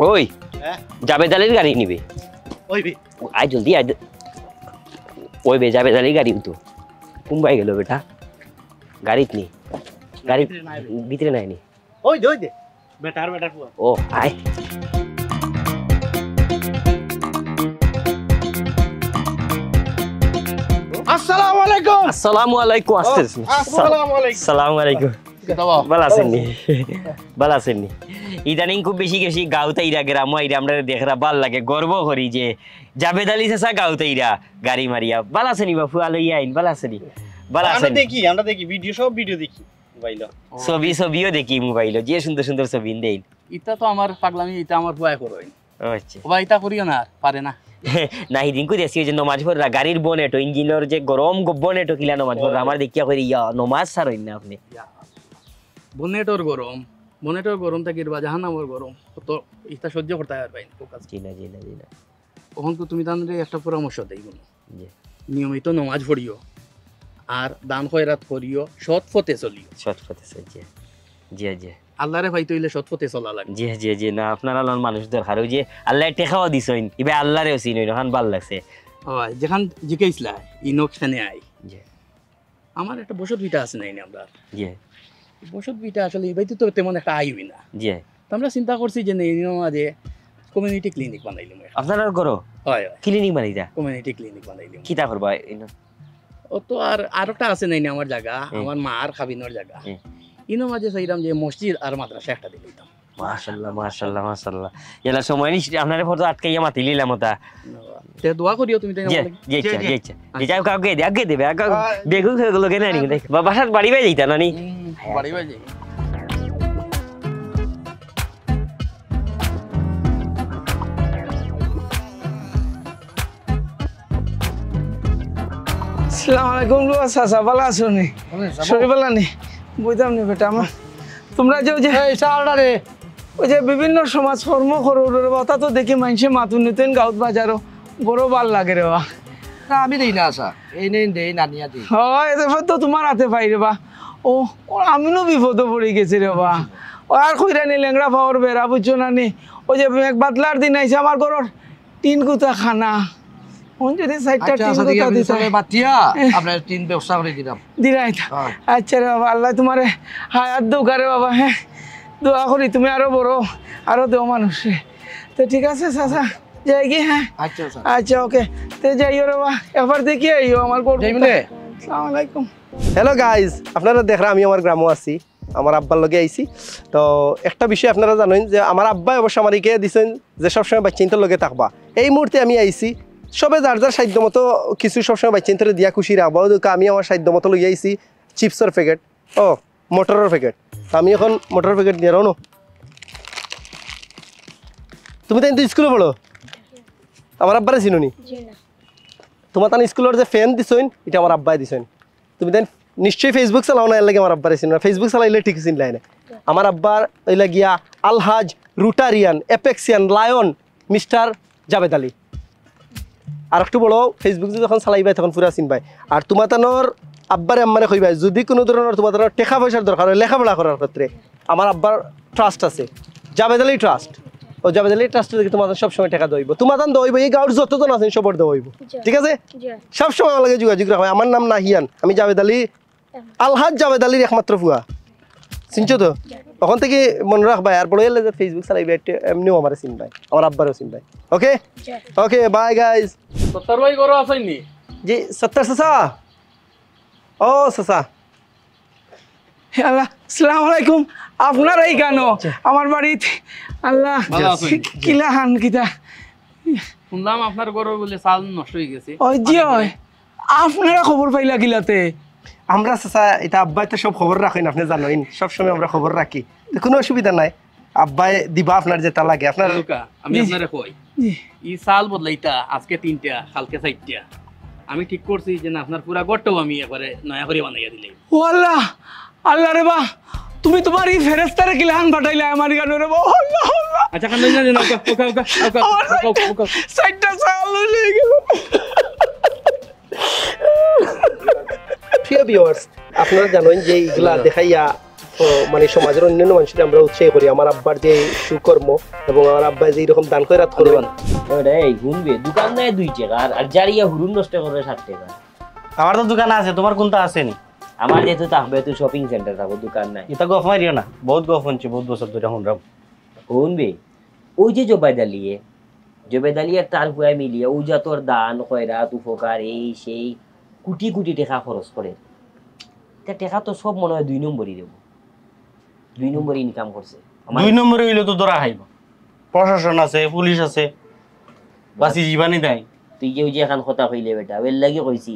ওই জাবেদ আলীর গাড়ি নিবে ওই বে আয় জলদি আয় ওই বে জাবেদ আলীর গাড়ি তো মুম্বাই গেল বেটা গাড়িত নি গাড়ি ভিতরে নাই নি ওই দে বেটার পুয়া ও আয় আসসালামু আলাইকুম আসসালামু আলাইকুম আসসালামু আলাইকুম ভালো আছেন ইদানিং খুব বেশি গেছি গাঁওতে ইরা গ্রাম আমরা দেখরা ভাল লাগে গর্ব করি যে জাবেদ আলী চাচা গাঁওতে ইরা গাড়ি মারিয়া ভালো আছেনি বাপু আলইয়া আইন ভালো আছেনি ভালো আছেন আমরা দেখি ভিডিও দেখি মোবাইল ছবিও দেখি মোবাইল যে সুন্দর সুন্দর ছবি দেন ইটা তো আমার পাগলামি ইটা আমার ভয় করই আচ্ছা ওবা ইটা করিও না পারে না না হিদিন কই দেখি যে নমাজ পড়রা গাড়ির বনেটো ইঞ্জিনের যে গরম বনেটো কিলা নমাজ পড়রা আমার দেখিয়া কই ইয়া নমাজ ছাড়ই না আপনি বনেটর গরম থাকির বা জাহান্নামের গরম তো ইটা সহ্য করতে পারবাই না জি না তখন তো তুমি তানরে একটা পরামর্শ দেই গুণ জি নিয়মিত নামাজ পড়িও আর দান খয়রাত করিও সৎ পথে চলিও জি জি জি আল্লাহরে পাইতে হইলে সৎ পথে চলা লাগে জি জি জি না আপনারা মানুষ দরকার ওই যে আল্লাহ টেকাও দিছেন ইবে আল্লাহরেও চিনি নহান ভাল লাগছে হয় যেখান জিকাইছলা ইনক খানে আই জি আমার একটা বসত ভিটা আছে নাই আমরা জি বসত ভিটা আসলে ইবাইতে তো তেমন একটা আইবি না জি তো আমরা চিন্তা করছি যে মাঝে কমিউনিটি ক্লিনিক বানাইলাম আপনারা করো হয় ক্লিনিক বানাইতা কমিউনিটি ক্লিনিক বানাইলাম কিতা করবা ও তো আর একটা আছে নাই আমার জায়গা আমার মার খাবিনোর জায়গা ইনো মাঝে চাইলাম যে মসজিদ আর মাদ্রাসা একটা দিয়ে দিতাম মাশাআল্লাহ এলা সময় নিশ্চিত আপনারে ফটো আটকাইয়া মাতি লিলাম ওটা তে দোয়া করিও তুমি তাই জি যাও আগে দেবে বেগুন হয়ে গেল কেন নি দেখ বাসার বাড়ি বাই যাইতা নানি বাড়ি বাই যাই আসসালামু আলাইকুম চাচা ভালো আছো নি শরীর ভালো নি বুঝতাম নি বেটা আমার তোমরা যে ওই যে বিভিন্ন সমাজ কর্ম করো কথা তো দেখি মানুষে মাতুন নিতেন গাঁত বাজারও বড় ভাল লাগে রে বা আমি দেই না আসা এই নেই দেই নানিয়া দেই হয় এবার তো তোমার হাতে পাই রে বা ও আমিও বিপদে পড়ে গেছি রে বা ও আর কইরা নি ল্যাংড়া পাওয়ার বেড়া বুঝছো না নি ওই যে এক বাতলার দিন আইসে আমার ঘরের 3 কুতা খানা যদি সাইডটা টিন কথা দিতে বাতিয়া আপনার টিন ব্যবস্থা করে দিলাম দিরাই আচ্ছা রে বাবা আল্লাহ তোমারে হায়াত দৌকা রে বাবা হ্যাঁ দোয়া করি তুমি আরো বড় আরো দেও মানুষ তো ঠিক আছে চাচা যাই কি হ্যাঁ আচ্ছা ওকে তো যাইও রে বাবা এবার দেখি আইও আমার ঘর আসসালামু আলাইকুম হ্যালো গাইজ আপনারা দেখরা আমি আমার গ্রামও আছি আমার আব্বার লগে আইছি তো একটা বিষয় আপনারা জানেন যে আমার আব্বাই অবশ্য আমার ইকে দিছেন যে সবসময় বাচ্চাইনটার লগে থাকবা এই মুহূর্তে আমি আইছি সবে যার যার সাধ্য মতো কিছু সবসময় বাচ্চাইনটারে দিয়া খুশি রাখবো আমি আমার সাধ্য মতো লই আইছি চিপসের প্যাকেট ও মটরের প্যাকেট আমি এখন মটরের প্যাকেট নিয়ে রাও তুমি তাই স্কুলে পড়ো আমার আব্বারে চিনুনি তোমার তার স্কুলের যে ফ্যান দিছেন এটা আমার আব্বাই দিছেন তুমি তাই নিশ্চয়ই ফেসবুক চালাও না এর লাগে আমার আব্বারে চিনো না ফেসবুক চালাইলে ঠিক চিনলাই না আমার আব্বার ওইলা গিয়া আলহাজ রুটারিয়ান এপেক্সিয়ান লায়ন মিস্টার জাবেদ আলী আর একটু বড় ফেসবুক যখন চালাইবাই তখন পুরা চিনবাই আর তোমার তানোর আব্বারে আম্মারে কইবাই যদি কোনো ধরনের তোমার টেকা পয়সার দরকার হয় লেখাপড়া করার ক্ষেত্রে আমার আব্বার ট্রাস্ট আছে জাবেদ আলী ট্রাস্ট ও জাবেদ আলী ট্রাস্টের দিকে তোমাদের সবসময় টাকা দইব তোমাদের দইব এই গাঁর যতজন আছেন সবার দইব ঠিক আছে সবসময় আমার লাগে যোগাযোগ রাখো আমার নাম নাহিয়ান আমি জাবেদ আলী আলহাজ জাবেদ আলীর একমাত্র ফুয়া চিনছো তো তখন থেকে মনে রাখবা এরপরে এলে যে ফেসবুক চালাইবে এমনিও আমার চিন ভাই আমার আব্বারও চিন ভাই ওকে ওকে বাই গাইজ সত্তর ভাই গরো আসেননি জি সত্তর চাচা ও চাচা আল্লাহ আসসালামু আলাইকুম আপনার এই কেন আমার বাড়িতে আল্লাহ ভালো আছেন? কিলা হান কিতা শুনলাম আপনার গরো বলে চাল নষ্ট হয়ে গেছে ওই জি ওই আপনারা খবর পাইলা কিলাতে আমরা চাচা এটা আব্বাই তো সব খবর রাখেন আপনি জানেন সবসময় আমরা খবর রাখি তো কোনো অসুবিধা নাই আব্বাই দিবা আপনার যেটা লাগে আপনার লুকা, আমি আপনারে কই ই চাল বদলাইতা আজকে 3টা কালকে 4টা আমি ঠিক করছি যে না আপনার পুরা গড়টাও আমি একবারে নয়া করে বানাইয়া দিলাই ও আল্লাহ আল্লাহ রে বা তুমি তোমার এই ফেরেস্তারে কিলা হান পাঠাইলা আমার কেন রে বা আল্লাহ আল্লাহ আচ্ছা কান্দন না না ওকা সাইডটা চাল হয়ে গেল প্রিয় ভিউয়ার্স আপনারা জানেন যে এগুলা দেখাইয়া মানে সমাজের অন্যান্য মানুষদের আমরা উৎসাহ করি আমার আব্বার যে সুকর্ম এবং আমার আব্বা যে এরকম দান করে রাত করবেন এই গুনবে দোকান নাই 2 টাকা আর জারিয়া হুরুন নষ্ট করে 7 টাকা আমার তো দোকান আছে তোমার কোনটা আছে নি আমার যেহেতু থাকবে তুই শপিং সেন্টার থাকবো দোকান নাই এটা গফ মারিও না বহুত গফ হচ্ছে বহুত বছর ধরে শুনরাম শুনবে ওই যে জবেদালিয়ে তার হুয়া মিলিয়ে ও যা তোর দান খয়রাত উপকার এই সেই কোটি কোটি টাকা খরচ করে তা টাকা তো সব মনে হয় 2 নম্বরই দেব 2 নম্বর ইনকাম করছে 2 নম্বরে হইলে তো ধরা খাইব প্রশাসন আছে পুলিশ আছে বাসি জীবানি দেয় তুই যে ওই যে এখন কথা কইলে বেটা ওর লাগি কইছি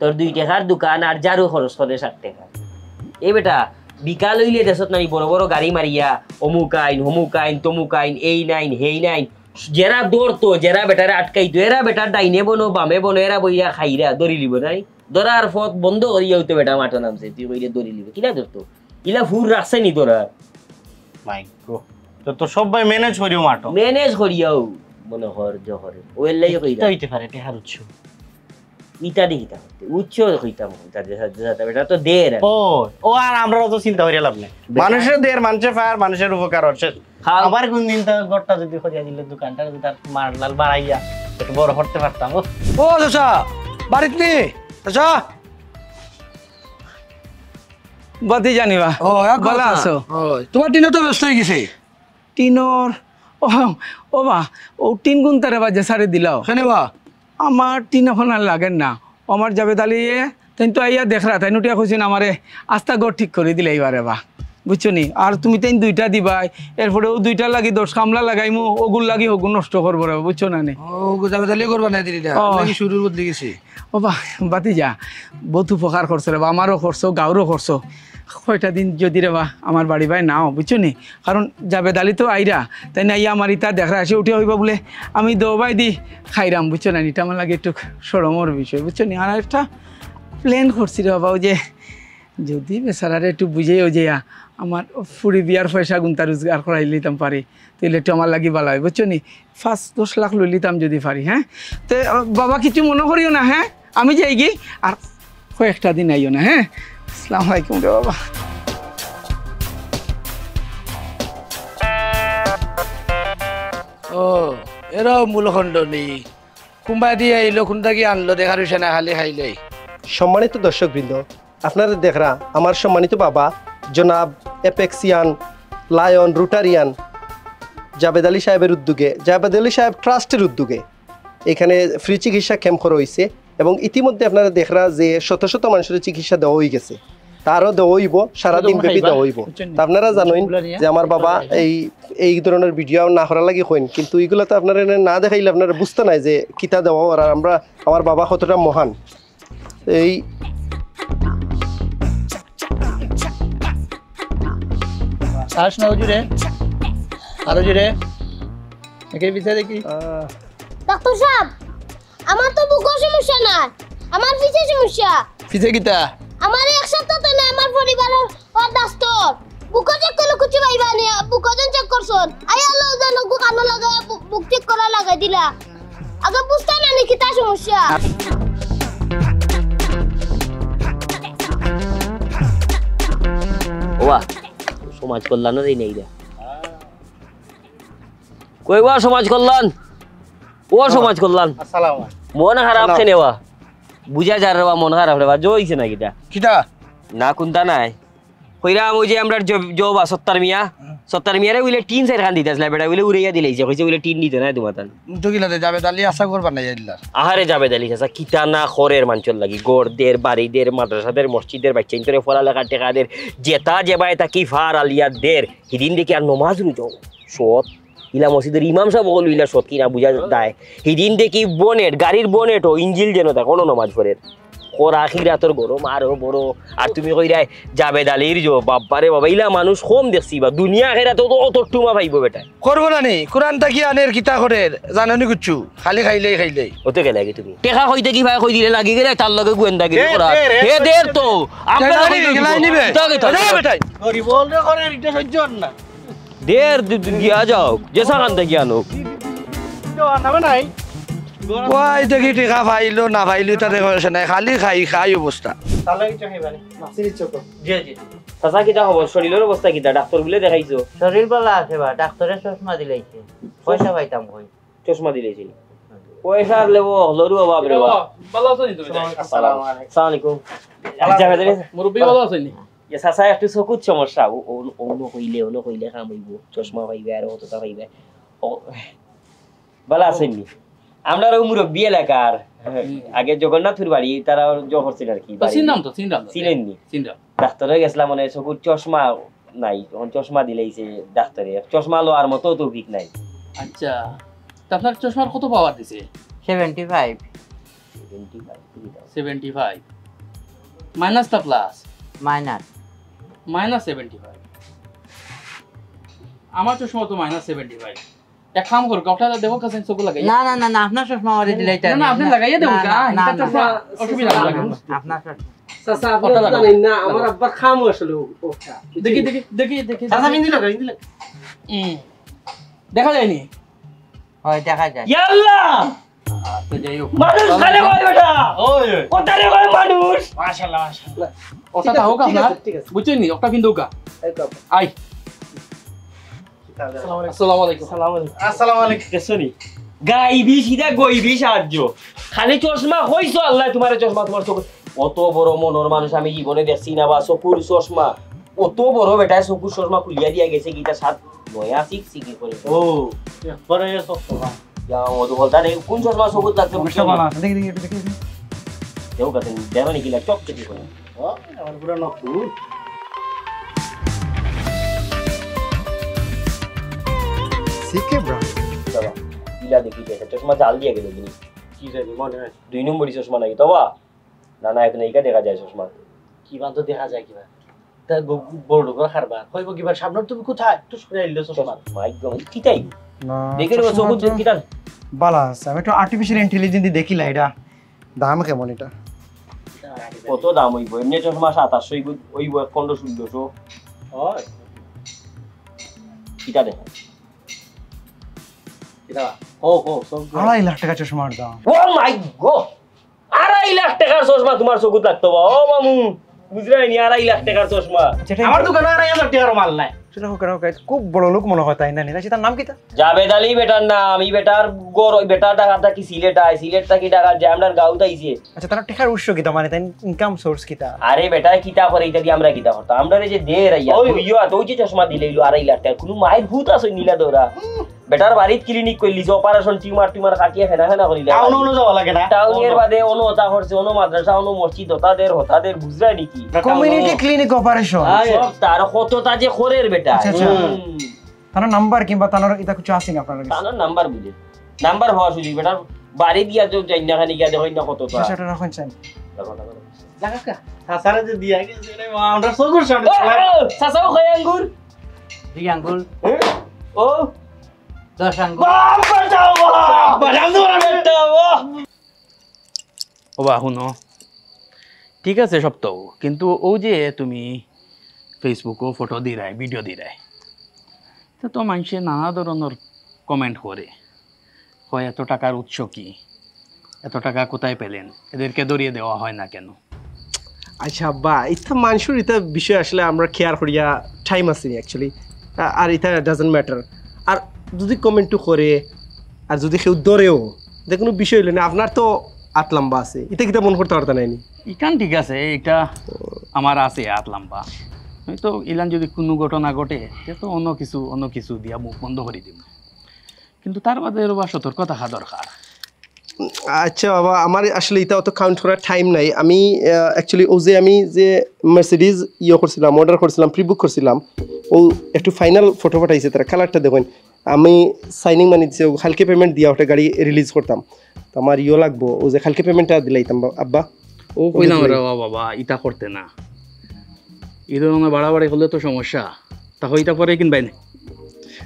তোর 2 টাকার দোকান আর যারও খরচ করে 7 টাকা এ বেটা বিকাল হইলে দেশত নাই বড় বড় গাড়ি মারিয়া অমুক আইন তমুক আইন এই নাইন হেই নাইন যারা দৌড়তো যারা বেটারে আটকাইতো এরা বেটার ডাইনে বনো বামে বনো এরা বইয়া খাইরা দড়ি লিব নাই ধরার পথ বন্ধ করিয়া হইতো বেটা মাঠে নামছে তুই কইলে দড়ি লিব কিনা ধরতো ইলা ফুর রাখছে নি তোরা মাই গো তো সবাই ম্যানেজ করিও মাটো ম্যানেজ করিয়াও মনে হর জহরে ওর লাগি কইরা হইতে পারে টেহার উৎস ইটা দেখিতা উচ্চ কইতাম যাতে বেটা তো দের ও আর আমরা তো চিন্তা করিয়া লাভ নাই মানুষের দের মানুষের ফায়ার মানুষের উপকার হচ্ছে আবার কোন দিন তো গড়টা যদি খরিয়া দিলে দোকানটা যদি তার মারলাল বাড়াইয়া একটু বড় করতে পারতাম ও চাচা বাড়িতে নি চাচা বাতি জানিবা ও ভালো আছো তোমার দিনে তো ব্যস্ত হয়ে গেছে টিনর ও বা ও টিন গুণ তারে বাজে সারে দিলাও শুনিবা আমার টিন এখন আর লাগেন না আমার জাবেদ আলী তাই তো আইয়া দেখরা তাই নুটিয়া খুঁজছেন আমারে আস্তা গড় ঠিক করে দিলে এইবারে বা বুঝছো নি আর তুমি তাই 2টা দিবাই এরপরে ও 2টা লাগি 10 কামলা লাগাইমু ওগুল লাগি ওগুল নষ্ট করবো রে বুঝছো না নে ও জাবেদালি করবা না দিদিটা নাকি শুরুর বদলে গেছি ও বা বাতি যা বহুত উপকার করছো রে বা আমারও করছো গাঁরও করছো কয়টা দিন যদি রে বা আমার বাড়ি ভাই নাও বুঝছো নি কারণ জাবেদ আলী তো আইরা তাই না ইয়া আমার ইতা দেখা আসে উঠে হইবা বলে আমি দবাই দি খাইরাম বুঝছো না এটা আমার লাগে একটু সরমর বিষয় বুঝছো নি আর একটা প্ল্যান করছি রে বাবা ওই যে যদি বেচারারে একটু বুঝেই ওই যে আমার ফুড়ি বিয়ার পয়সা গুনতা রোজগার করাই লিতাম পারি তাহলে একটু আমার লাগি ভালো হয় বুঝছো নি 5-10 লাখ লই লিতাম যদি পারি হ্যাঁ তো বাবা কিছু মনে করিও না হ্যাঁ আমি যাই গি আর কয়েকটা দিন আইও না হ্যাঁ আসসালামু আলাইকুম রে বাবা ও এরাও মূলখণ্ড নেই কুম্বা দিয়ে আইলো কোনটা কি আনলো দেখার হইছে না খালি খাইলেই সম্মানিত দর্শকবৃন্দ আপনারা দেখরা আমার সম্মানিত বাবা জনাব এপেক্সিয়ান লায়ন রুটারিয়ান জাবেদ আলী সাহেবের উদ্যোগে জাবেদ আলী সাহেব ট্রাস্টের উদ্যোগে এখানে ফ্রি চিকিৎসা ক্যাম্প করা হয়েছে এবং ইতিমধ্যে আপনারা দেখরা যে শত শত মানুষের চিকিৎসা দেওয়া হয়ে গেছে তারও দেওয়া হইব সারাদিন ব্যাপী দেওয়া হইব আপনারা জানেন যে আমার বাবা এই ধরনের ভিডিও না করা লাগে হইন কিন্তু এইগুলো তো আপনারা না দেখাইলে আপনারা বুঝতে নাই যে কিতা দেওয়া আর আমরা আমার বাবা কতটা মহান এই শ্বাস নাও জুড়ে আরো জুড়ে একে পিছিয়ে দেখি ডাক্তার সাহেব আমার তো বুকের সমস্যা না আমার পিছে সমস্যা পিছিয়ে কিতা আমার এক সপ্তাহ ধরে আমার পরিবারের অদাস্তর বুকে চেক করলে কিছু পাইবা না বুকে চেক করছন আই আল্লাহ জানো কানো লাগা বুক চেক করা লাগাই দিলা আগে বুঝতা না নাকি তা সমস্যা ওয়া সমাজ কল্যাণের এই নেই রে কইবা সমাজ কল্যাণ ও সমাজ কল্যাণ আসসালামু মন খারাপ খেনেওয়া বুঝা যার রেবা মন খারাপ রেবা জইছে না কিটা কিটা না কোনটা নাই কইরাম ওই যে আমরা জবা সত্তর মিয়ারে উইলে টিন সাইড খান দিতেছিল বেটা উইলে উড়াইয়া দিলাইছে কইছে উইলে টিন দিতে না তোমার তান তো কিলাতে যাবে তালি আশা করবা না যাইলা আহারে যাবে দালি চাচা কিতা না খরের মাঞ্চল লাগি গড়দের বাড়িদের মাদ্রাসাদের মসজিদের বাচ্চা ইন্তরে পড়ালেখার টেকাদের জেতা জেবায় তাকি ফার আলিয়াদের হিদিন দেখি আর নমাজ রুজো সৎ ইলা মসজিদের ইমাম সাহেব বল ইলা সৎ কিনা বুঝা দেয় হিদিন দেখি বনেট গাড়ির বনেট ও ইঞ্জিল যেন তা কোনো নমাজ পড়ের ওর আখিরাতর গরম আরো বড় আর তুমি কইরাই জাবেদ আলীর জো বাবারে বাবা ইলা মানুষ কম দেখছি বা দুনিয়া আখিরাত তো অত টুমা পাইব বেটা করব না নি কোরআনটা কি আনের কিতা করে জানানি কুচ্ছু খালি খাইলেই ওতে গেলে কি তুমি টেকা কইতে কি ভাই কই দিলে লাগি গেলে তার লগে গোয়েন্দা গিরি করা হে দের তো আমরা গেলাই নিবে বেটাই গরিব রে করে এটা সহ্য না দের গিয়া যাও যেসা কান্তে গিয়ানো তো আনাবে নাই ওই দেখি টিকা পাইলো না পাইলো তাতে কইছে না খালি খাই অবস্থা তাহলে কি চাইবানি মাসির চোখ জি জি চাচা কিটা খবর শরীরের অবস্থা কিটা ডাক্তার বলে দেখাইছো শরীর ভালো আছে বা ডাক্তারের চশমা দিলাইছে পয়সা পাইতাম কই চশমা দিলেছিল পয়সা আর লেবো হলরু অভাব রে বাবা ভালো আছো নি তুমি আসসালামু আলাইকুম আসসালামু আলাইকুম জাবেদ আলী মুরব্বি ভালো আছো নি ইয়া চাচা একটু চকুত সমস্যা অন্য কইলে কাম হইব চশমা পাইবে আর হতটা পাইবে ও ভালো আছেন নি আমরা মুরব্বি এলাকার আগে জগন্নাথপুর বাড়ি তারা জহর ছিল আর কি চিনলাম তো চিনেন নি ডাক্তারে গেছিলাম মানে চকুর চশমা নাই তখন চশমা দিলেইছে ডাক্তারে চশমা লোয়ার মতো তো ঠিক নাই আচ্ছা তা আপনার চশমার কত পাওয়ার দিছে 75 75 মাইনাস টা প্লাস মাইনাস 75 আমার চশমা তো -75 এক কাম করো কটা দেবো কাছে চোখ লাগাই না না না না আপনার চশমা আমারে দিলাইতা না আপনি লাগাইয়া দেবো কা এটা চশমা অসুবিধা লাগে আপনার চশমা চাচা আপনি জানেন না আমার আব্বার খাম আসলে ওটা দেখি চাচা মিন্দি লাগা দেখা যায়নি হয় দেখা যায় ইয়াল্লা তো যাই হোক মানুষ খালে কয় বেটা ওই কোথারে কয় মানুষ মাশাআল্লাহ ওটা তাও কা না বুঝছেন নি ওটা কিন্তু কা আই আসসালামু আলাইকুম আসসালামু আলাইকুম কেসনি গাইবি সিধা গইবি সাহায্য খালি চশমা কইছো আল্লাহ তোমার চশমা তোমার চোখ অত বড় মনোর মানুষ আমি জীবনে দেখছি না বা চকুর চশমা অত বড় বেটা চকুর চশমা খুলিয়া দিয়া গেছে কিটা সাত নয়া শিখছি কি করে ও পরে চশমা যা মধু বলতা রে কোন চশমা চকুর লাগছে বুঝছো না দেখি দেও কাছে দেও নাকি লাগ চক কেটে করে ও আমার পুরো নকু শিখে ব্রা বাবা ইলা দেখি যে চশমা জাল দিয়া গেল তুমি কি জানি মনে হয় 2 নম্বরই চশমা নাকি তবা না না এখন এইটা দেখা যায় চশমা কি বান্ত দেখা যায় কিবা তা বড় করে খারবা কইব কিবা সামনে তুমি কোথায় একটু সরে আইলো চশমা মাই গড কিটাই দেখে রে চকুর কিটা বালাস আমি তো আর্টিফিশিয়াল ইন্টেলিজেন্স দেখিলা এটা দাম কেমন এটা কত দাম হইব এমনি চশমা 2700 হইব 1500 ওই কিটা দেখা কিটা ও সব 2.5 লাখ টাকা চশমার দাম ও মাই গড 2.5 লাখ টাকার চশমা তোমার চকুত লাগতো বা ও মামু বুঝরাই নি 2.5 লাখ টাকার চশমা আমার দোকানে আর 1000 টাকার মাল নাই সেটা হোক খুব বড় লোক মনে হয় তাই না নিতা সেটার নাম কিতা জাবেদ আলী বেটার নাম এই বেটার গর ওই বেটার টাকাটা কি সিলেটটা কি টাকা জামদার গাউত আইছে আচ্ছা তার টাকার উৎস কিতা মানে তাই ইনকাম সোর্স কিতা আরে বেটা কিতা করে এটা দিয়ে আমরা কিতা করতাম আমরা যে দে রাইয়া ওইও তো ওই যে চশমা দিলেইলো 2.5 লাখ টাকা কোনো মাইর ভূত আছে নীলা দৌরা বেটার বাড়িত ক্লিনিক কইলি যে অপারেশন টিউমার কাটিয়ে ফেনা করিলা টাউন যাওয়া লাগে না টাউনের বাদে ono হতা করছে ono মাদ্রাসা ono মসজিদ হতাদের বুঝরা নাকি কমিউনিটি ক্লিনিক অপারেশন সব তার কতটা যে খরের বেটা তার নাম্বার কিংবা তার এটা কিছু আছে না আপনার কাছে তার নাম্বার বুঝে নাম্বার হওয়া সুযোগ বেটার বাড়ি দিয়া তো যাই না খানি গিয়া দেখই না কতটা সেটা রাখুন চাই জায়গা কা সাসারে যে দিয়া গেছে রে আমরা সগর সামনে সাসাও খায় আঙ্গুর দুই আঙ্গুল ও 10 আঙ্গুল ও বা শুনো ঠিক আছে সব তো কিন্তু ও যে তুমি ফেসবুকও ফটো দিরাই ভিডিও দিরাই তো মানুষে নানা ধরনের কমেন্ট করে হয় এত টাকার উৎস কি এত টাকা কোথায় পেলেন এদেরকে ধরিয়ে দেওয়া হয় না কেন আচ্ছা বা এটা মানুষের এটা বিষয় আসলে আমরা কেয়ার করিয়া টাইম আছে অ্যাকচুয়ালি আর এটা ডাজন্ট ম্যাটার আর যদি কমেন্টও করে আর যদি কেউ ধরেও যে কোনো বিষয় হইলে না আপনার তো আট লম্বা আছে এটা কিটা মন করতে পারতা নাইনি ইকান ঠিক আছে এটা আমার আছে হাত লম্বা তো ইলান যদি কোনো ঘটনা ঘটে তো অন্য কিছু দিয়া মুখ বন্ধ করে দিব কিন্তু তার বাদে বা সতর্ক থাকা দরকার আচ্ছা বাবা আমার আসলে এটা অত কাউন্ট করার টাইম নাই আমি অ্যাকচুয়ালি ও যে আমি যে মার্সিডিজ করছিলাম অর্ডার করছিলাম প্রি বুক করছিলাম ও একটু ফাইনাল ফটো পাঠাইছে তারা কালারটা দেখুন আমি সাইনিং মানি দিচ্ছি হালকে পেমেন্ট দিয়া ওটা গাড়ি রিলিজ করতাম তো আমার লাগবো ও যে হালকে পেমেন্টটা দিলাইতাম আব্বা ও কইলাম রে বাবা ইটা করতে না এই ধরনের বাড়াবাড়ি হলে তো সমস্যা তা হইতা পরে কিনবাই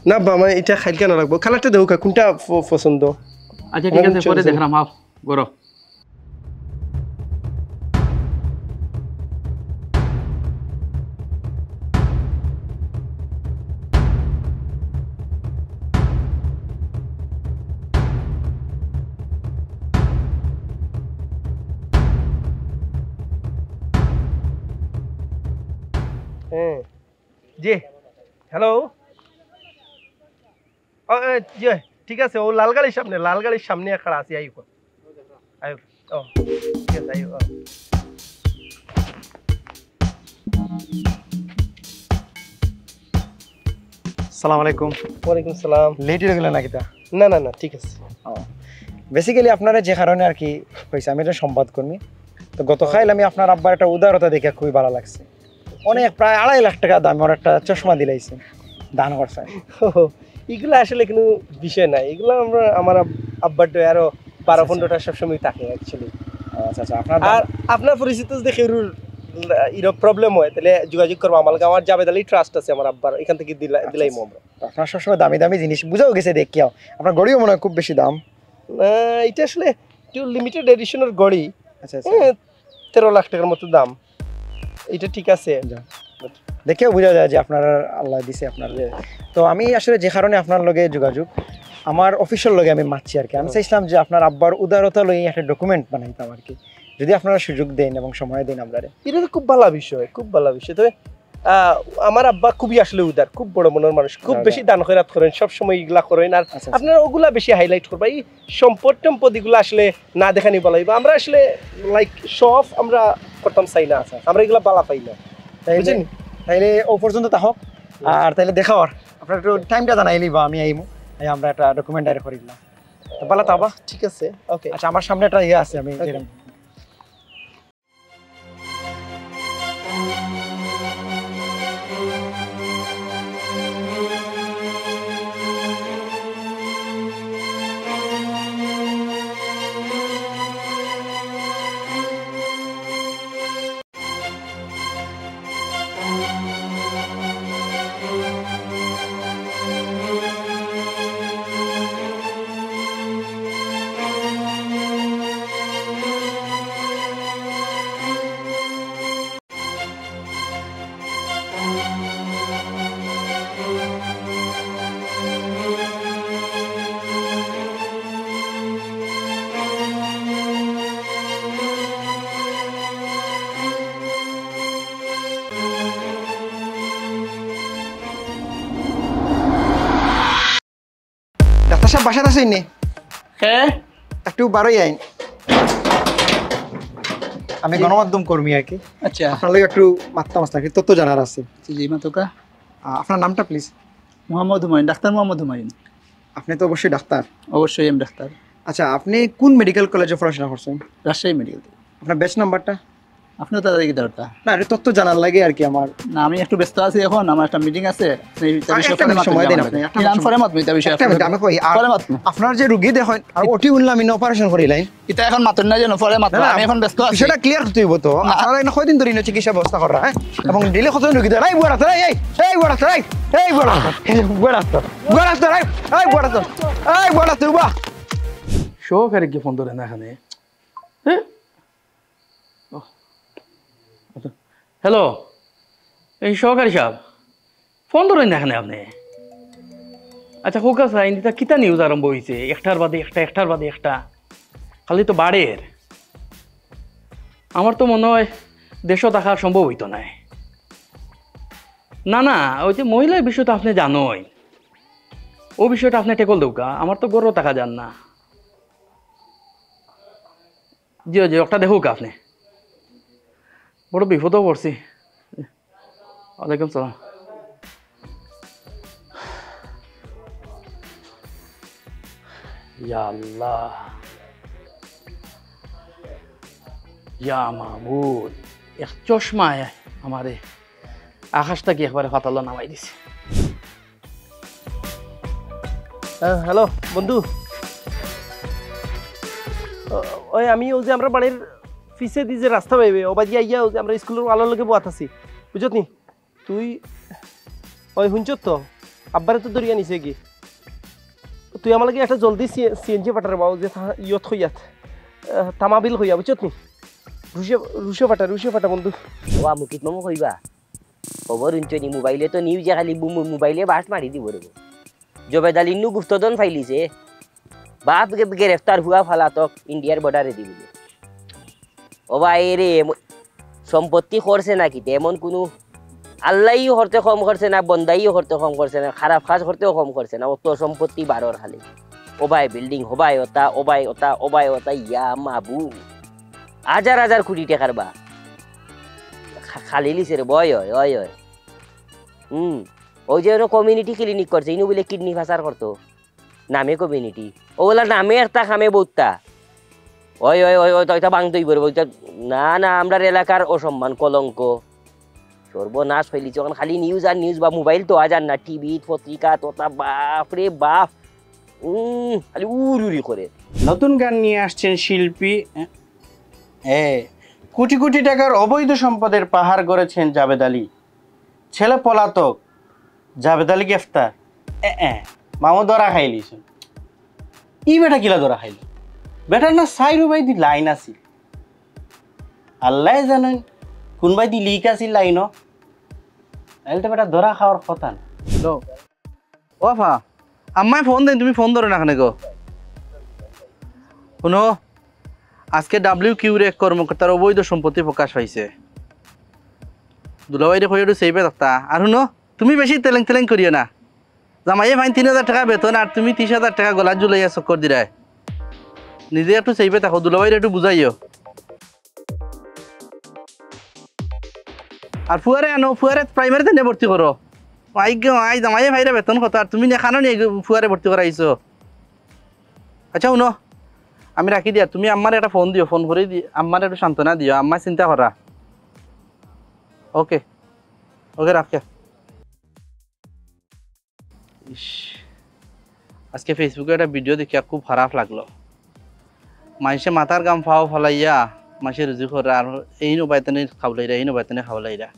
না বা আমার এটা খাইলকে না লাগবো কালারটা দেখো কোনটা পছন্দ আচ্ছা ঠিক আছে পরে দেখলাম হাফ গরো হ্যাঁ জি হ্যালো জি ঠিক আছে ও লাল গাড়ির সামনে খাড়া আছি আইব আইব ও ঠিক আছে আইব সালাম আলাইকুম ওয়ালাইকুম সালাম লেট হয়ে গেল নাকি তা না না না ঠিক আছে বেসিক্যালি আপনারা যে কারণে আর কি হয়েছে আমি এটা সংবাদ কর্মী তো গতকাল আমি আপনার আব্বার একটা উদারতা দেখে খুবই ভালো লাগছে অনেক প্রায় 2.5 লাখ টাকা দামের একটা চশমা দিলাইছে দান করছে এগুলো আসলে কোনো বিষয় নাই এগুলো আমরা আমার আব্বার আরো 12-15টা সবসময় থাকে অ্যাকচুয়ালি আচ্ছা আচ্ছা আপনার আর আপনার পরিচিত যদি কেউ এরকম প্রবলেম হয় তাহলে যোগাযোগ করবো আমার জাবেদ আলী ট্রাস্ট আছে আমার আব্বার এখান থেকে দিলাই আমরা আপনার সবসময় দামি দামি জিনিস বুঝাও গেছে দেখিয়াও আপনার গড়িও মনে হয় খুব বেশি দাম এটা আসলে একটু লিমিটেড এডিশনের গড়ি আচ্ছা আচ্ছা 13 লাখ টাকার মতো দাম এটা ঠিক আছে দেখেও বোঝা যায় যে আপনার আল্লাহ দিছে আপনার তো আমি আসলে যে কারণে আপনার লগে যোগাযোগ আমার অফিসের লগে আমি মারছি আর কি আমি চাইছিলাম যে আপনার আব্বার উদারতা লই একটা ডকুমেন্ট বানাইতাম আর কি যদি আপনারা সুযোগ দেন এবং সময় দেন আপনারা এটা তো খুব ভালো বিষয় তবে আমার আব্বা খুবই আসলে উদার খুব বড় মনের মানুষ খুব বেশি দান খয়রাত করেন সব সময় এগুলা করেন আর আপনারা ওগুলা বেশি হাইলাইট করবা এই সম্পদ টম্পদ এগুলো আসলে না দেখানি বলা হইবা আমরা আসলে লাইক শো অফ আমরা করতাম চাই না আমরা এগুলা বালা পাই না তাইলে ও পর্যন্ত তাহক আর তাইলে দেখাও আপনার একটু টাইমটা জানাইলি বা আমি আইমু আমরা একটা ডকুমেন্ট ডাইরেক্ট করে দিলাম তো ভালো তাবা ঠিক আছে ওকে আচ্ছা আমার সামনে একটা ইয়ে আছে আমি বাসাত আছে নে হ্যাঁ একটু বারোই আইন আমি গণমাধ্যম কর্মী আর কি আচ্ছা আপনার লগে একটু মাত্রা মাস নাকি তথ্য জানার আছে জি মাতকা আপনার নামটা প্লিজ মোহাম্মদ হুমায়ুন ডাক্তার মোহাম্মদ হুমায়ুন আপনি তো অবশ্যই ডাক্তার অবশ্যই আমি ডাক্তার আচ্ছা আপনি কোন মেডিকেল কলেজে পড়াশোনা করছেন রাজশাহী মেডিকেল আপনার ব্যাচ নাম্বারটা আপনিও তাদেরকে দরকার না এটা তথ্য জানার লাগে আর কি আমার না আমি একটু ব্যস্ত আছি এখন আমার একটা মিটিং আছে সময় দেন আপনি আপনার যে রোগী দেখেন আর ওটি উনলাম ইন অপারেশন করিলেন এটা এখন মাত্র না যেন পরে মাত্র আমি এখন ব্যস্ত আছি সেটা ক্লিয়ার হতে হইব তো আপনারা এনে কয়দিন ধরে চিকিৎসা ব্যবস্থা করা হ্যাঁ এবং ডেলি কত রোগী দেয় এই বড় এই এই বড় এই বড় বাহ সহকারে কি ফোন ধরে না এখানে হ্যালো এই সহকারী সাহেব ফোন ধরেন না এখানে আপনি আচ্ছা হোক আছে কিতা নিউজ আরম্ভ হয়েছে একটার বাদে একটা খালি তো বাড়ের আমার তো মনে হয় দেশও দেখার সম্ভব হইতো না না ওই যে মহিলার বিষয় তো আপনি জানোই ও বিষয়টা আপনি টেকল দৌকা, আমার তো গর্ব টাকা যান না। জি জি একটা দেখুক আপনি, বড় বিপদও পড়ছি। ওয়ালাইকুম সালাম। ইয়া আল্লাহ, ইয়া মাহবুদ, এক চশমায় আমারে আকাশটা কি একবারে ফাতালো নামাই দিছে। হ্যালো বন্ধু, ওই আমি ওই যে আমরা বাড়ির পিছে দিয়ে যে রাস্তা পাইবে ও বাদি আইয়া ওই যে আমরা স্কুলের আলোর লগে বোয়াত আছি, বুঝত নি তুই? ওই শুনছ তো আব্বারে তো দরিয়া নিছে কি, তুই আমার লাগে একটা জলদি সিএনজি পাঠার বাবু যে ইয়ত হইয়াত তামাবিল হইয়া, বুঝত নি? রুশে ফাটা বন্ধু। ও মুকিত মামু কইবা খবর শুনছনি, মোবাইলে তো নিউজে খালি মোবাইলে বাস মারি দিব রে। জবেদ আলী নু গুপ্তধন ফাইলিছে, বাপ গ্রেফতার হুয়া ফালাতক ইন্ডিয়ার বর্ডারে দিব। ও ভাই রে সম্পত্তি করছে নাকি এমন কোনো আল্লাহও করতে কম করছে না, বন্দাইও করতে কম করছে না, খারাপ কাজ করতেও কম করছে না, অত সম্পত্তি বারোর খালি। ও ভাই বিল্ডিং হবাই ওটা, ওবাই ওটা, ওবাই ওটা, ইয়া মাবু হাজার হাজার কোটি টাকার বা খালি লিছে রে। বয় হয় ওই হয়। ওই যে কমিউনিটি ক্লিনিক করছে, ইনু বলে কিডনি ফাসার করতো, নামে কমিউনিটি, ওগুলা নামে একটা খামে বহুতটা। ওই ওই ওই ওইটা বাংতই পড়বো। না না, আমরা এলাকার অসম্মান, কলঙ্ক, সর্বনাশ ফেলিছে। ওখানে খালি নিউজ আর নিউজ, বা মোবাইল তো আজ আর না, টিভি পত্রিকা তোতা, বাপ রে বাপ, খালি উড়ি করে। নতুন গান নিয়ে আসছেন শিল্পী, কোটি কোটি টাকার অবৈধ সম্পদের পাহাড় গড়েছেন জাবেদ আলী। ছেলে পলাতক, জাবেদ আলী গ্রেফতার। মামু ধরা খাইলিস। ই বেটা কিলা ধরা খাইল? বেটার না সাইরু ভাই দি লাইন আছিল, আল্লাহ জানেন কোন ভাই দি লিক আছিল লাইন। এলটা বেটা ধরা খাওয়ার কথা না। ও ফা আম্মায় ফোন দেন, তুমি ফোন ধরো না কেন গো? শুনো, আজকে WQ এক কর্মকর্তার অবৈধ সম্পত্তি প্রকাশ পাইছে। দুলাভাইরে কইয়াটো সেইবে থাকতা। আর শুনো, তুমি বেশি তেলেং তেলেং করিও না। জামাইয়ে ফাইন 3000 টাকা বেতন, আর তুমি 30,000 টাকা গলা জুলাইয়া চক্কর দিরায়। নিজে একটু সেইবে থাকো, দুলাভাইরে একটু বুঝাইও। আর ফুয়ারে আনো, ফুয়ারে প্রাইমারিতে নিয়ে ভর্তি করো। আই জামাইয়ে ভাইরে বেতন কত, আর তুমি নেখানো নিয়ে ফুয়ারে ভর্তি করাইছো। আচ্ছা শুনো, আমি রাখি দিয়া, তুমি আম্মার একটা ফোন দিও, ফোন করে আম্মার একটু সান্ত্বনা দিও, আম্মা চিন্তা করা। ওকে ওকে, রাখে। আজকে ফেসবুকে একটা ভিডিও দেখে খুব খারাপ লাগলো। মানুষে মাথার গাম ফাও ফলাইয়া মাসে রুজি করে, আর এই নবায়তনে খাওলাইরা, এই নবায়তনে খাওলাইরা।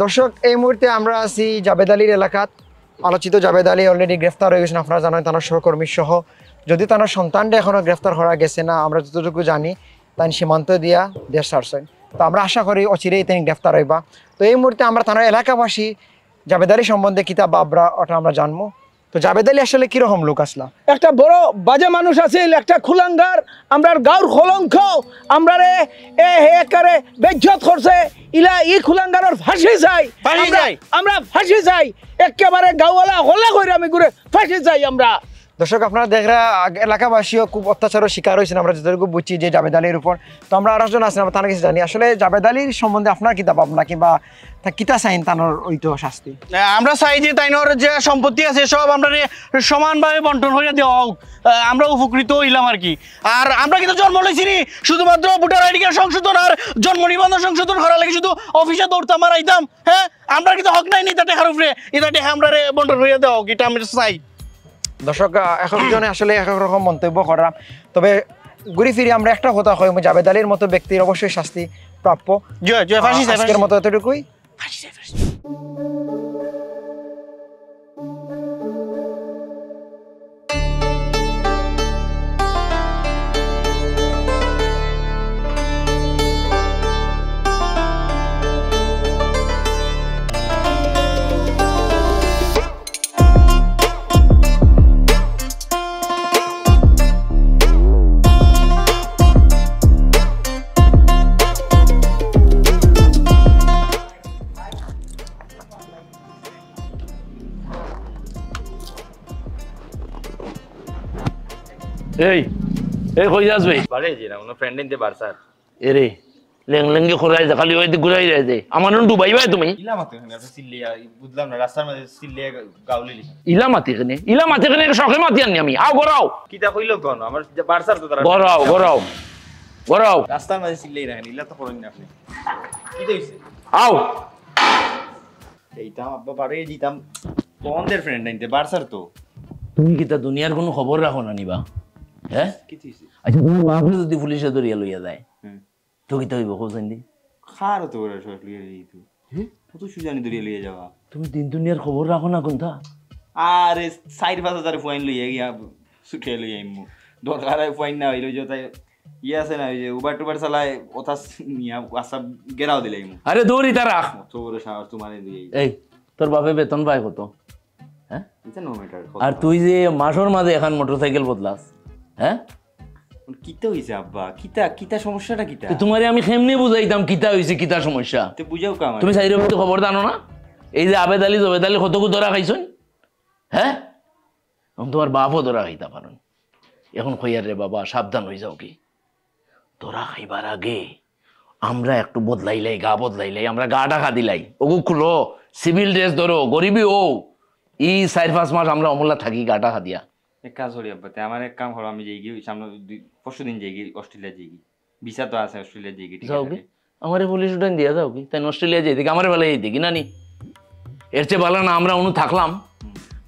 দর্শক, এই মুহূর্তে আমরা আছি জাবেদ আলীর এলাকাত। আলোচিত জাবেদ আলী অলরেডি গ্রেফতার হয়ে গেছেন, আপনারা জানেন, তার সহকর্মী সহ। যদি তার সন্তানটা এখনো গ্রেফতার করা গেছে না, আমরা যতটুকু জানি তাই সীমান্ত দিয়া দেশ ছাড়ছেন। তো আমরা আশা করি অচিরেই তিনি গ্রেফতার হইবা। তো এই মুহূর্তে আমরা তার এলাকাবাসী জাবেদ আলী সম্বন্ধে কিতাব বাবরা ওটা আমরা জানবো। তো জাবেদ আলী আসলে কিরকম লোক আসলা? একটা বড় বাজে মানুষ আছিল, একটা খুলাঙ্গার, আমরার গাঁর কলঙ্ক, আমরারে একারে বেজ্জত করছে। ইলা ই খুলাঙ্গারের ফাঁসি চাই, আমরা ফাঁসি চাই, একেবারে গাঁওয়ালা হলে করে আমি ঘুরে ফাঁসি চাই আমরা। দর্শক, আপনারা দেখরা এলাকাবাসীও খুব অত্যাচারের শিকার হয়েছেন, আমরা যতটুকু বুঝছি যে জাবেদ আলীর উপর। তো আমরা আরেকজন আছেন, আমরা তার কাছে জানি আসলে জাবেদ আলীর সম্বন্ধে আপনার কিতাব ভাবনা কিংবা কিতা চাইন তানোর ওইটো শাস্তি। আমরা চাই যে তাইনোর যে সম্পত্তি আছে সব আমরা সমানভাবে বন্টন হয়ে দেওয়া হোক, আমরা উপকৃত হইলাম আর কি। আর আমরা কিন্তু জন্ম লইছি শুধুমাত্র ভোটার আইডি কার্ড সংশোধন আর জন্ম নিবন্ধন সংশোধন করার লাগে শুধু অফিসে দৌড়তাম আর আইতাম। হ্যাঁ, আমরা কিন্তু হক নাই এটা টেকার উপরে, এটা টেকা আমরা বন্টন হয়ে দেওয়া হোক, এটা আমরা চাই। দর্শক, একজনে আসলে এক রকম মন্তব্য করা, তবে ঘুরে ফিরে আমরা একটা কথা কই, জাবেদ আলীর মতো ব্যক্তির অবশ্যই শাস্তি প্রাপ্য। আজকের মতো এতটুকুই। এই এই কই যাস ভাই বাড়ি যে না কোনো ফ্রেন্ড ইনতে বারসার এরে লেংলেঙ্গে খোরাই যা খালি হইতে ঘুরাই যায় যে আমার নন ডুবাই ভাই তুমি ইলা মাতে এখানে আপনি সিল্লিয়া বুঝলাম না রাস্তার মধ্যে সিল্লিয়া গাউলি লিখা ইলা মাতি এখানে শখে মাতি আনি আমি আও গরাও কিটা কইলো কোন আমার বারসার তো তারা গরাও রাস্তার মধ্যে সিল্লিয়া রাখেন ইলা তো করেন না আপনি কি হইছে আও এইটা আব্বা বাড়ি দিতাম কোনদের ফ্রেন্ড ইনতে বারসার তো তুমি কি তা দুনিয়ার কোনো খবর রাখো না নিবা হ্যাঁ কি হইছে আচ্ছা তোমার বাপ যদি পুলিশে ধরিয়া লইয়া যায় তো কি হইব কোসেন দি খার তো ওরা সব লিয়ে দিত কত সুজানি দরিয়ে লিয়ে যাওয়া তুমি দিন দুনিয়ার খবর রাখো না কোনটা আরে 4-5 ফাইন লইয়া গিয়া সুখে লইয়া ইমু দরকার ফাইন না হইলো যে তাই আছে না ওই যে উবার টুবার চালায় ওটা নিয়া আসাম গেরাও দিলে ইমু আরে দৌড়ি তা রাখ তো ওরে সাহস তোমারে দিয়ে এই তোর বাপে বেতন পায় কত হ্যাঁ এটা নো ম্যাটার আর তুই যে মাসের মাঝে এখন মোটরসাইকেল বদলাস হ্যাঁ কিতা হইছে আব্বা কিতা সমস্যাটা কিতা তোমারে আমি কেমনে বুঝাইতাম কিতা হইছে কিতা সমস্যা তো বুঝাও কাম তুমি সাইরে মধ্যে খবর জানো না এই যে আবেদ আলী কতকু ধরা খাইছুন হ্যাঁ তোমার বাপও ধরা খাইতা পারেন এখন কইয়ার রে বাবা সাবধান হয়ে যাও কি ধরা খাইবার আগে আমরা একটু বদলাইলাই গা বদলাইলাই আমরা গা ঢাকা দিলাই ওগু খুলো সিভিল ড্রেস ধরো গরিবই ও 4-5 মাস আমরা অমলা থাকি গা ঢাকা দিয়া এক কাজ করি আব্বা আমার এক কাম করো আমি যাই গিয়ে সামনে পরশুদিন যাই গিয়ে অস্ট্রেলিয়া যাই গিয়ে ভিসা তো আছে অস্ট্রেলিয়া যাই গিয়ে যাও কি আমারে পুলিশ উঠান দিয়া যাও কি তাই অস্ট্রেলিয়া যাই দেখি আমার বেলা এই দেখি নানি এর চেয়ে ভালো না আমরা অনু থাকলাম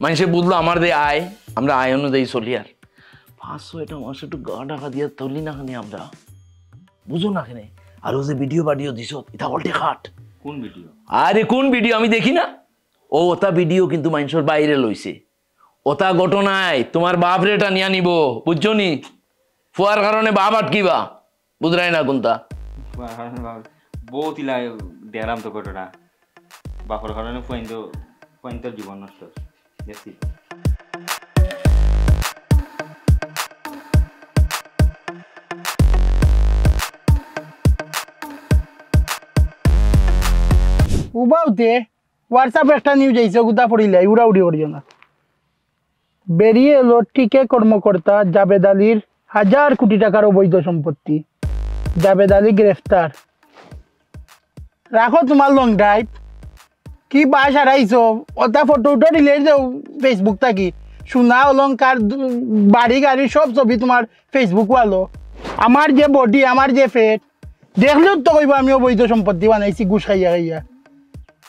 মানুষে বুঝলো আমার দিয়ে আয় আমরা আয় অনুযায়ী চলি আর 500 মাস একটু গা ঢাকা দিয়া তুলি না খানি আমরা বুঝো না কেন আর ও যে ভিডিও দিছ এটা উল্টে খাট কোন ভিডিও আরে কোন ভিডিও আমি দেখি না ও ওটা ভিডিও কিন্তু মানুষের বাইরে লইছে ওটা ঘটনায় তোমার বাপ রেটা নিয়ে নিব বুঝছো নি ফুয়ার কারণে বাপ আটকিবা বুঝরাই না কোনটা বহুত ইলা দেরাম তো ঘটনা বাপর কারণে পয়েন্টের জীবন নষ্ট দেখছি উবাউতে হোয়াটসঅ্যাপে একটা নিউজ আইছে গুদা পড়িলাই উড়াউড়ি করিও না বেরিয়ে এলো টিকে কর্মকর্তা জাবেদ আলীর 1000 কোটি টাকার অবৈধ সম্পত্তি জাবেদ আলী গ্রেফতার রাখো তোমার লং ড্রাইভ কি বাস হারাইছো ওটা ফটো উঠো দিলে ফেসবুক থাকি সোনা অলংকার বাড়ি গাড়ি সব ছবি তোমার ফেসবুক ওয়ালো আমার যে বডি আমার যে ফেট দেখলেও তো কইব আমি অবৈধ সম্পত্তি বানাইছি ঘুষ খাইয়া খাইয়া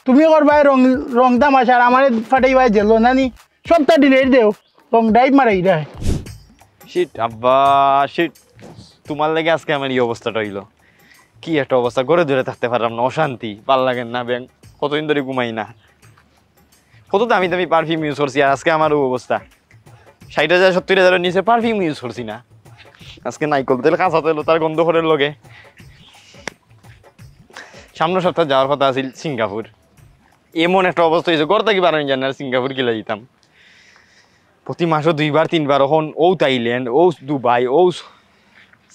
তুমি করবাই রং তামাশার আমার ফাটাইবাই জেল নানি সবটা ডিলেট দেও লং ড্রাইভ মারাই দেয় শিট আব্বা শিট তোমার লাগে আজকে আমার এই অবস্থাটা হইলো কি একটা অবস্থা ঘরে ধরে থাকতে পারলাম না অশান্তি ভাল লাগে না ব্যাং কতদিন ধরে ঘুমাই না কত দামি দামি পারফিউম ইউজ করছি আর আজকে আমারও অবস্থা 60,000 70,000 নিচে পারফিউম ইউজ করছি না আজকে নাইকল তেল কাঁচা তেল তার গন্ধ করে লগে সামনের সপ্তাহে যাওয়ার কথা আছিল সিঙ্গাপুর এমন একটা অবস্থা হয়েছে ঘর থেকে বানানো জানি না সিঙ্গাপুর গেলে যেতাম প্রতি মাসও 2-3 এখন ও থাইল্যান্ড ও দুবাই ও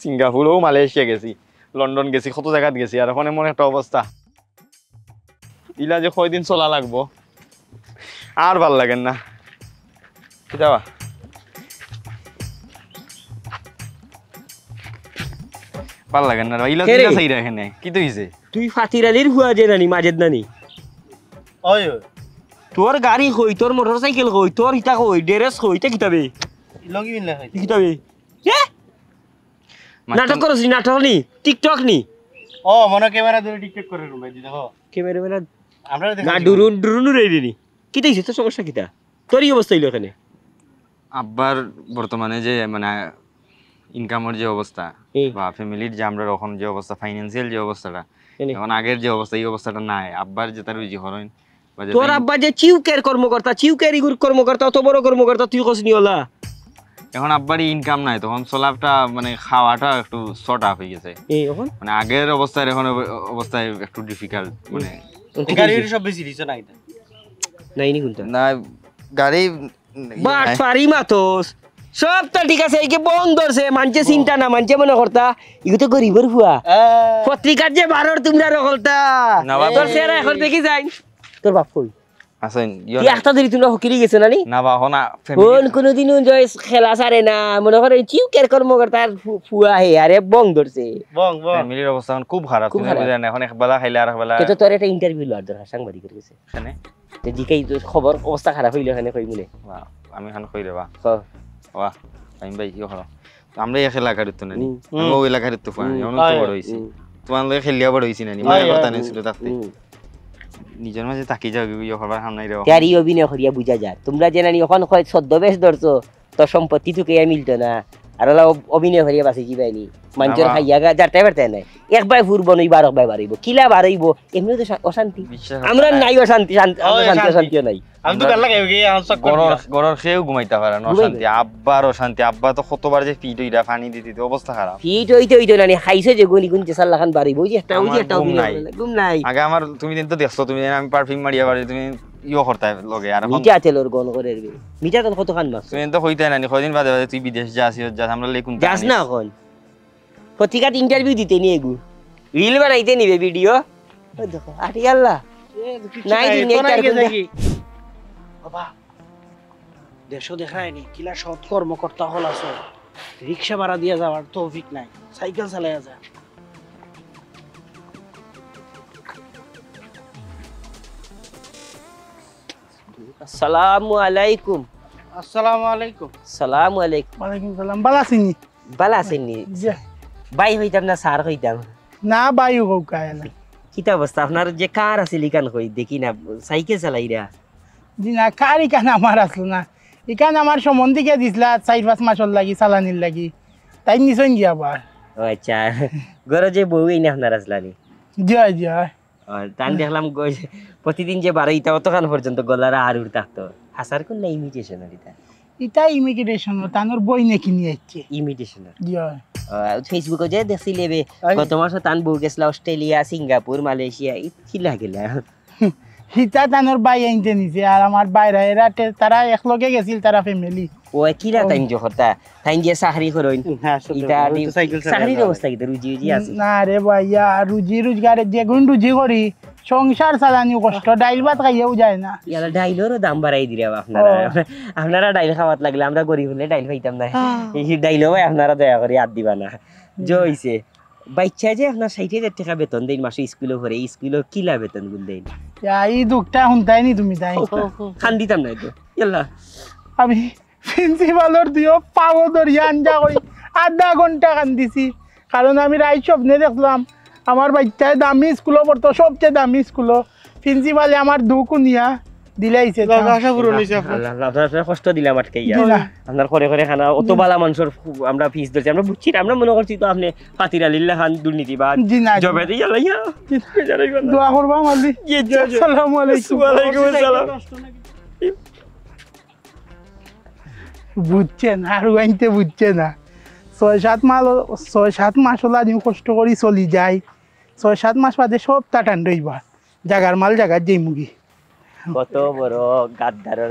সিঙ্গাপুর ও মালয়েশিয়া গেছি লন্ডন গেছি কত জায়গাত গেছি আর এখন এমন একটা অবস্থা ইলা যে কয়দিন চলা লাগবো আর ভাল লাগেন না যাওয়া ভাল লাগেন না ইলা চাই এখানে কি তো হইছে তুই ফাতির আলীর হুয়া যে নানি মাজেদ নানি ওই তোর গাড়ি কই তোর মোটরসাইকেল কই তোর ইটা কই ড্রেস কই এটা কিতাবে লগি মিল লাগে কিতাবে নাটক করছিস নাটক নি টিকটক নি ও মনে ক্যামেরা ধরে টিকটক করে রুমে দি দেখো ক্যামেরা মেলা আমরা না ডুরুন ডুরুন রেডি কি তাইছে তোর সমস্যা কিটা তোরই অবস্থা হইলো এখানে আব্বার বর্তমানে যে মানে ইনকামের যে অবস্থা বা ফ্যামিলির যে আমরা এখন যে অবস্থা ফাইন্যান্সিয়াল যে অবস্থাটা এখন আগের যে অবস্থা এই অবস্থাটা নাই আব্বার যে তার যে হরইন তোর আব্বা যে চিউকের কর্মকর্তা চিউকের ইগুর কর্মকর্তা অত বড় কর্মকর্তা তুই কসনি হলা এখন আব্বারই ইনকাম নাই তখন চলাটা মানে খাওয়াটা একটু শর্ট আপ হয়ে গেছে মানে আগের অবস্থায় এখন অবস্থায় একটু ডিফিকাল্ট মানে গাড়ি সব বেশি দিছ না এটা নাইনি কোনটা না গাড়ি বাট পারি মাতোস সব তো ঠিক আছে এই কি বন্ধ ধরছে মানছে চিন্তা না মানছে মনে করতা ইগো তো গরিবের হুয়া পত্রিকার যে বারর তোমরা রকলতা তোর সেরা এখন দেখি যাই তোর বাপ কই আসেন কি একটা ধরি তোমরা হকিরি গেছো না নি না বা হন কোনদিনও জয় খেলা সারে না মনে করে চিউ কের কর্মকর্তার ফুয়া হে আরে বং ধরছে ফ্যামিলির অবস্থা এখন খুব খারাপ তুমি বুঝেন এখন একবেলা খাইলে আর একবেলা তো তোর একটা ইন্টারভিউ লওয়ার দরকার সাংবাদিকের কাছে এখানে তো জিকাই তো খবর অবস্থা খারাপ হইলো এখানে কই মনে বাহ, আমি এখন কই রে বা হ বাহ আমি ভাই কি হলো আমরা এক এলাকার তো না আমি ওই এলাকার তো ফানি অনেক বড় হইছি তোমার লগে খেলিয়া বড় হইছি না নি মানে কথা নেই ছিল তাতে নিজের মাঝে তাকি যাও ইয়ে হবার হামনাই রে তারি অভিনয় করিয়া বুঝা যায় তোমরা যে নানি এখন কয় ছদ্মবেশ ধরছো তোর সম্পত্তি তোকে মিলতো না আর ওলা অভিনয় করিয়া বাঁচি যাবাইনি মানুষের খাইয়া যারতে পারতে নাই একবার ফুরব নই 12 বার বাড়াইব কিলা বাড়াইব এমনি তো অশান্তি আমরা নাই অশান্তি শান্তিও নাই আমি তো গাল লাগাই গিয়ে আনসার গরর খেয়েও ঘুমাইতে পারে না অশান্তি আব্বার অশান্তি আব্বা তো কতবার যে ফিট হইরা পানি দিতে অবস্থা খারাপ ফিট হইতে নানি খাইছে যে গুনি গুন চেসাল লাখান বাড়াইব ওই যে একটা অভিনয় ঘুম নাই আগে আমার তুমি দিন তো দেখছো তুমি আমি পারফিউম মারিয়া বাড়ি তুমি ইও করতে লগে আর মিঠা তেলর গন করে মিঠা তেল কত খান মাছ তুমি তো কইতে না কদিন বাদে বাদে তুই বিদেশ যাস আমরা লেকুন যাস না এখন পত্রিকাত ইন্টারভিউ দিতে নিয়ে গু রিল বানাইতে নিবে ভিডিও দেখো আরে আল্লাহ নাই দিন বাবা দেশও দেখায়নি কিলা সৎ কর্মকর্তা হল আছো রিক্সা ভাড়া দিয়ে যাওয়ার তৌফিক নাই সাইকেল চালাইয়া যা আসসালামু আলাইকুম আসসালামু আলাইকুম সালামু আলাইকুম ওয়ালাইকুম সালাম বালা চিনি বালা আছেননি বাই হইতাম না সার হইতাম না বায়ু কৌকায় না কিতা অবস্থা আপনার যে কার আছে লিখান কই দেখি না সাইকেল চালাইরা জি না কার ইকান আমার আসলো না ইকান আমার সম্বন্ধীকে দিছিলা 4-5 মাসর লাগি চালানির লাগি তাই নিছই গিয়া আবার ও আচ্ছা ঘরে যে বউ এই না আপনার আসলানি জয় জয় তান দেখলাম প্রতিদিন যে বাড়াইতা অতখান পর্যন্ত গলার আর উড় থাকতো হাসার কোন না ইমিটেশনার এটা এটা ইমিগ্রেশন তানোর বই নে কিনি আইছে ইমিটেশনার জয় ফেসবুকে যে দেখছি লেবে গত মাসে তান বউ গেছিল অস্ট্রেলিয়া সিঙ্গাপুর মালয়েশিয়া কিলা গেলা হিতা তানোর বাই আইনতে নিছে আর আমার বাইরে এরা তারা একলগে গেছিল তারা ফ্যামিলি ও কিলা টাইম যে হতা টাইম যে চাকরি করইন এটা চাকরির অবস্থা কি রুজি রুজি আছে না রে ভাইয়া রুজি রোজগারের যে গুণ রুজি করি সংসার চালানি কষ্ট ডাইল ভাত খাইয়াও যায় না ইয়ালা ডাইলেরও দাম বাড়াই দিলে আপনারা আপনারা ডাইল খাওয়াত লাগলে আমরা গরিব হলে ডাইল পাইতাম না এই ডাইলও আপনারা দয়া করে আর দিবা না জইছে বাচ্চা যে আপনার 60,000 টাকা বেতন দেন মাসে স্কুলে ভরে স্কুলে কিলা বেতন গুল দেন এই দুঃখটা শুনতাই নি তুমি তাই খান দিতাম না তো ইয়াল্লা আমি প্রিন্সিপালর দিও পাগো ধরিয়া আঞ্জা করি আধা ঘন্টা কান্দিছি কারণ আমি রাইট স্বপ্নে দেখলাম আমার বাচ্চায় দামি স্কুলও পড়তো সবচেয়ে দামি স্কুলও প্রিন্সিপালে আমার দুঃখ নিয়া দিলাইছে আপনার কষ্ট দিলাম আটকাই আপনার করে করে খানা অত বালা মানুষের আমরা ফিস ধরছি আমরা বুঝছি আমরা মনে করছি তো আপনি পাতির আলিল্লা খান দুর্নীতিবাদ জবে দিয়ে লাইয়া দোয়া করবা মালি আসসালামু আলাইকুম ওয়ালাইকুম আসসালাম বুঝছেন আর আইনতে বুঝছে না 6-7 মাস হলো আমি কষ্ট করি চলি যাই 6-7 মাস বাদে সব টাটান রইবা জাগার মাল জাগার যেই মুগি কত বড়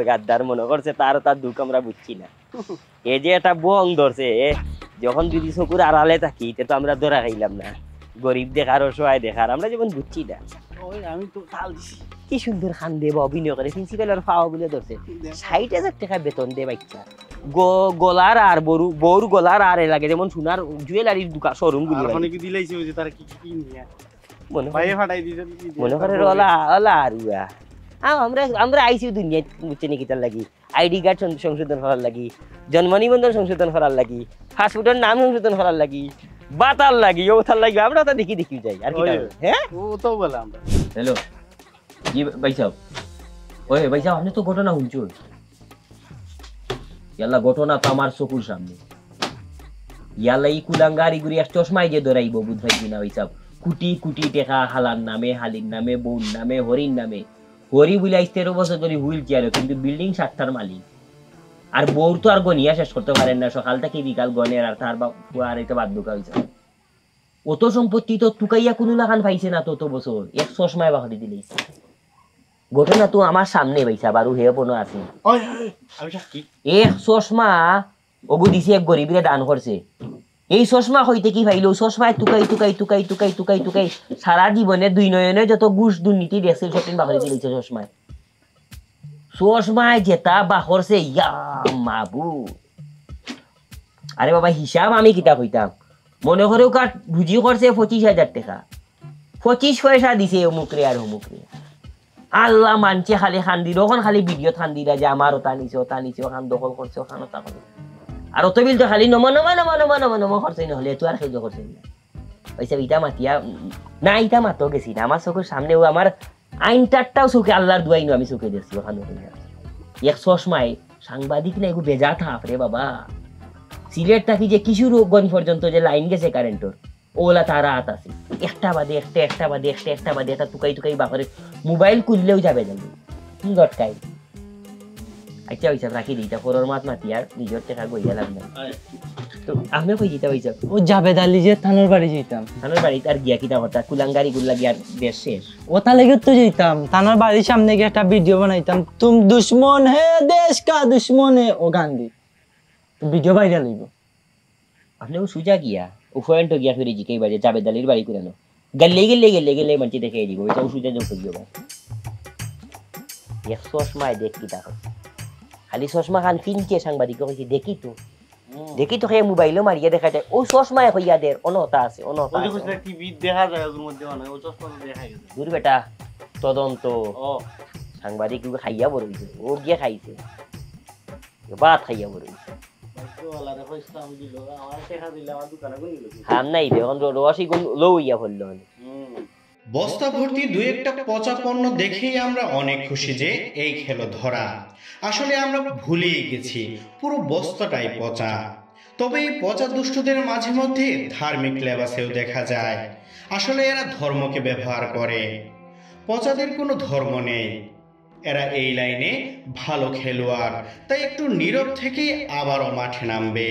গাদ্দার মনে করছে তার দুঃখ আমরা বুঝছি না এই যে একটা বং ধরছে যখন যদি চকুর আড়ালে থাকি তো আমরা ধরা খাইলাম না গরিব দেখার অসহায় দেখার আমরা যেমন বুঝছি না আমি তো তাল দিছি কি সুন্দর খান দেব অভিনয় করে প্রিন্সিপালের ফাওয়া বলে ধরছে 60,000 টাকা বেতন দে বাচ্চা গলার আর বউর গলার আর লাগে যেমন সোনার জুয়েলারির দোকান শোরুম গুলো মনে করে ওলা আর আমরা আইসি দুনিয়া বুঝছে নাকি তার লাগি আইডি কার্ড সংশোধন করার লাগি জন্ম নিবন্ধন সংশোধন করার লাগি ফাস্টফুডের নাম সংশোধন করার লাগি বাতার লাগি ও তার লাগি আমরা তো দেখি যাই আর কি হ্যাঁ ও তো বলে আমরা হ্যালো জি ভাই সাহেব ওই ভাই সাহেব আপনি তো ঘটনা শুনছেন ইয়াল্লা ঘটনা তো আমার চকুর সামনে ইয়াল্লা এই কুলাঙ্গারি গুড়ি এক চশমায় যে ধরাইব বুধ ভাই কিনা ভাই সাহেব কোটি কোটি টাকা হালার নামে হালির নামে বউর নামে হরির নামে হরি বলে 13 বছর ধরে হুইল চেয়ারে কিন্তু বিল্ডিং 7টার মালিক আর বউর তো আর গনিয়া শেষ করতে পারেন না সকাল থেকে বিকাল গনের আর তার আর এটা বাদ ঢোকা হয়েছে অত সম্পত্তি তো টুকাইয়া কোনো লাগান পাইছে না তত বছর এক চশমায় বাহরি দিলেছে ঘটনা তো আমার সামনে পাইছা বারু হে বনো আছে এক চশমা ওগু দিছে এক গরিবরে দান করছে এই চশমা হইতে কি ভাইলো চশমায় টুকাই সারা জীবনে 2 নয়নে যত ঘুষ দুর্নীতি দেখছে সবদিন বাহরি দিলেছে চশমায় চশমায় জেতা বা করছে ইয়া মাবুদ। আরে বাবা হিসাব আমি কিতা কইতাম, মনে করে কার রুজি করছে 25,000 টাকা, 25 পয়সা দিছে অমুকরে আর অমুকরে। আল্লাহ মানছে খালি খান্দি, ওখান খালি ভিডিও খান্দিরা যে আমার ওটা নিছে ওখান দখল করছে ওখান ওটা করে। আর অত বিল তো খালি নমো করছে, নহলে তো আর খেয়ে করছে না পয়সা। ইটা মাতিয়া না, ইটা মাতো গেছি না, আমার চোখের সামনেও আমার আইনটারটাও চোখে আল্লাহর দুয়াই আমি চোখে দেখছি ওখানে। এক চশমায় সাংবাদিক না এগু বেজা থাপ রে বাবা। সিলেট থাকি যে কিশোরগঞ্জ পর্যন্ত যে লাইন গেছে কারেন্টর, ওলা তারা হাত আছে, একটা বাদে একটা টুকাই বাপরে মোবাইল খুললেও যাবে জানি গটকাই। আচ্ছা ওইসব রাখি দিই, পরের মাতি আর নিজের টাকা গইয়া লাভ নাই। তো আমিও কই দিতে ওইসব ও জাবেদ আলী যে থানোর বাড়ি যেতাম, থানোর বাড়ি আর গিয়া কিনা কথা কুলাঙ্গারি গুলা গিয়ার বেশ শেষ। ওটা লেগে তো যেতাম থানোর বাড়ির সামনে গিয়ে একটা ভিডিও বানাইতাম, তুম দুশ্মন হে দেশ কা দুশ্মন হে, ও গান দি ভিডিও ভাইরাল হইব। আপনিও সুজা গিয়া উফয়ন্ট গিয়া ফিরে জিকে বাজে জাবেদ আলীর বাড়ি কুরানো গেলে মানছি দেখে দিব, ওইটা সুজা যোগ করিও ভাই। এক চশমায় দেখ কি তা খালি চশমা খান ফিনকে সাংবাদিক কইছি দেখি তো সেই মোবাইলও মারিয়া দেখা যায় ও চশমায় হইয়া দের অনতা আছে টিভি দেখা যায় ওর মধ্যে অনেক ও চশমা দেখা গেছে। দূর বেটা তদন্ত সাংবাদিক খাইয়া বড় হইছে, ও গিয়া খাইছে ভাত খাইয়া বড় হইছে। হাম নাই এখন রসি গুণ লইয়া ফেললো। বস্তা ভর্তি দুই একটা পচা পণ্য দেখেই আমরা অনেক খুশি যে এই খেলো ধরা। আসলে আমরা ভুলেই গেছি পুরো বস্তাটাই পচা। তবে এই পচা দুষ্টদের মাঝে মধ্যে ধার্মিক লেবাসেও দেখা যায়। আসলে এরা ধর্মকে ব্যবহার করে, পচাদের কোনো ধর্ম নেই। এরা এই লাইনে ভালো খেলোয়াড়, তাই একটু নীরব থেকে আবারও মাঠে নামবে।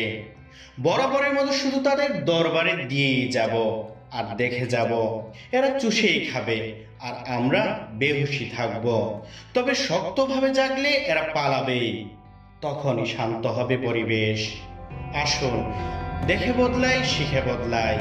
বরাবরের মতো শুধু তাদের দরবারে দিয়েই যাব আর দেখে যাব এরা চুষেই খাবে আর আমরা বেহুশি থাকব। তবে শক্তভাবে জাগলে এরা পালাবেই, তখনই শান্ত হবে পরিবেশ। আসুন দেখে বদলাই, শিখে বদলাই।